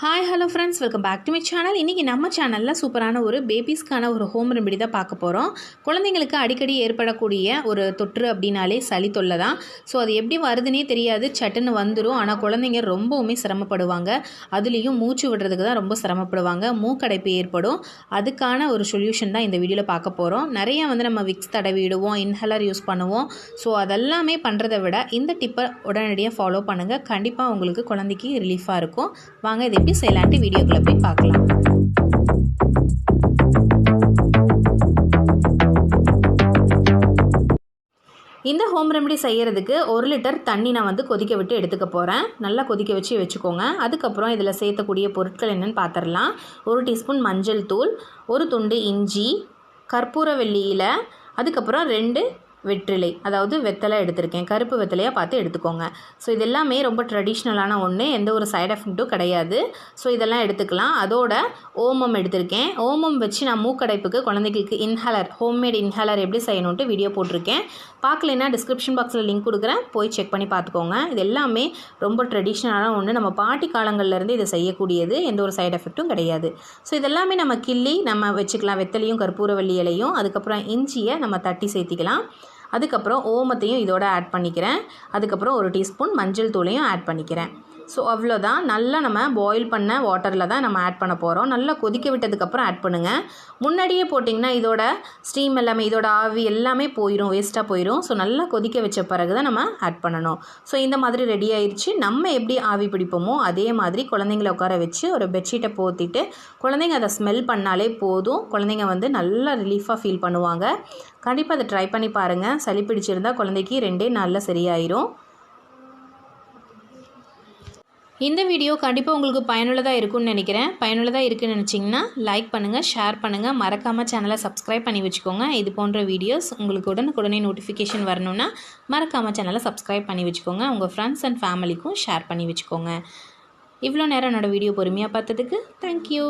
Hi hello friends, welcome back to my channel. இன்றைக்கி நம்ம சேனலில் சூப்பரான ஒரு பேபிஸ்க்கான ஒரு ஹோம் ரெமெடி தான் பார்க்க போகிறோம். குழந்தைங்களுக்கு அடிக்கடி ஏற்படக்கூடிய ஒரு தொற்று அப்படின்னாலே சளி தொல்லை தான். ஸோ அது எப்படி வருதுன்னே தெரியாது, சட்டுன்னு வந்துடும். ஆனால் குழந்தைங்க ரொம்பவுமே சிரமப்படுவாங்க. அதுலேயும் மூச்சு விடுறதுக்கு தான் ரொம்ப சிரமப்படுவாங்க. மூக்கடைப்பு ஏற்படும். அதுக்கான ஒரு சொல்யூஷன் தான் இந்த வீடியோவில் பார்க்க போகிறோம். நிறையா நம்ம விக்ஸ் தடவிடுவோம், இன்ஹேலர் யூஸ் பண்ணுவோம். ஸோ அதெல்லாமே பண்ணுறதை விட இந்த டிப்பை உடனடியாக ஃபாலோ பண்ணுங்கள். கண்டிப்பாக உங்களுக்கு குழந்தைக்கு ரிலீஃபாக இருக்கும். வாங்க இது எப்படி செய்யலான்ட்டு வீடியோக்குள்ள போய் பார்க்கலாம். இந்த ஹோம் ரெமெடி செய்கிறதுக்கு 1 லிட்டர் தண்ணி நான் கொதிக்க விட்டு எடுத்துக்க போகிறேன். நல்லா கொதிக்க வச்சுக்கோங்க. அதுக்கப்புறம் இதில் சேர்த்தக்கூடிய பொருட்கள் என்னென்னு பார்த்துடலாம். 1 டீஸ்பூன் மஞ்சள் தூள், 1 துண்டு இஞ்சி, கற்பூரவள்ளி இலை, அதுக்கப்புறம் 2 வெற்றிலை, அதாவது வெத்தலை எடுத்திருக்கேன். கருப்பு வெத்தலையாக பார்த்து எடுத்துக்கோங்க. ஸோ இது எல்லாமே ரொம்ப ட்ரெடிஷ்னலான ஒன்று, எந்த ஒரு சைட் எஃபெக்ட்டும் கிடையாது. ஸோ இதெல்லாம் எடுத்துக்கலாம். அதோட ஓமம் எடுத்திருக்கேன். ஓமம் வச்சு நான் மூக்கடைப்புக்கு குழந்தைகளுக்கு இன்ஹேலர், ஹோம்மேட் இன்ஹேலர் எப்படி செய்யணுன்ட்டு வீடியோ போட்டிருக்கேன். பார்க்கலைன்னா டிஸ்கிரிப்ஷன் பாக்ஸில் லிங்க் கொடுக்குறேன், போய் செக் பண்ணி பார்த்துக்கோங்க. இது எல்லாமே ரொம்ப ட்ரெடிஷ்னலான ஒன்று, நம்ம பாட்டி காலங்கள்லேருந்து இதை செய்யக்கூடியது, எந்த ஒரு சைட் எஃபெக்ட்டும் கிடையாது. ஸோ இதெல்லாமே நம்ம கிள்ளி நம்ம வச்சுக்கலாம். வெத்தலையும் கற்பூரவள்ளி இலையும், அதுக்கப்புறம் இஞ்சியை நம்ம தட்டி சேர்த்திக்கலாம். அதுக்கப்புறம் ஓமத்தையும் இதோட ஆட் பண்ணிக்கிறேன். அதுக்கப்புறம் 1 டீஸ்பூன் மஞ்சள் தூளையும் ஆட் பண்ணிக்கிறேன். ஸோ அவ்வளோதான். நல்லா நம்ம பாயில் பண்ண வாட்டரில் தான் நம்ம ஆட் பண்ண போகிறோம். நல்லா கொதிக்க விட்டதுக்கப்புறம் ஆட் பண்ணுங்கள். முன்னாடியே போட்டிங்கன்னா இதோட ஸ்டீம் எல்லாமே, இதோட ஆவி எல்லாமே போயிடும், வேஸ்ட்டாக போயிடும். ஸோ நல்லா கொதிக்க வச்ச பிறகு தான் நம்ம ஆட் பண்ணணும். ஸோ இந்த மாதிரி ரெடி ஆயிடுச்சு. நம்ம எப்படி ஆவி பிடிப்போமோ அதே மாதிரி குழந்தைங்கள உட்கார வச்சு ஒரு பெட்ஷீட்டை போத்திட்டு குழந்தைங்க அதை ஸ்மெல் பண்ணாலே போதும். குழந்தைங்க நல்லா ரிலீஃபாக ஃபீல் பண்ணுவாங்க. கண்டிப்பாக அதை ட்ரை பண்ணி பாருங்கள். சளி பிடிச்சிருந்தால் குழந்தைக்கு 2 நாளில் சரியாயிரும். இந்த வீடியோ கண்டிப்பாக உங்களுக்கு பயனுள்ளதாக இருக்கும்னு நினைக்கிறேன். பயனுள்ளதாக இருக்குன்னு நினச்சிங்கன்னா லைக் பண்ணுங்கள், ஷேர் பண்ணுங்கள், மறக்காமல் சேனலை சப்ஸ்கிரைப் பண்ணி வச்சுக்கோங்க. இது போன்ற வீடியோஸ் உங்களுக்கு உடனுக்குடனே நோட்டிஃபிகேஷன் வரணுன்னா மறக்காமல் சேனலை சப்ஸ்கிரைப் பண்ணி வச்சுக்கோங்க. உங்கள் ஃப்ரெண்ட்ஸ் அண்ட் ஃபேமிலிக்கும் ஷேர் பண்ணி வச்சுக்கோங்க. இவ்வளோ நேரம் என்னோடய வீடியோ பொறுமையாக பார்த்ததுக்கு தேங்க்யூ.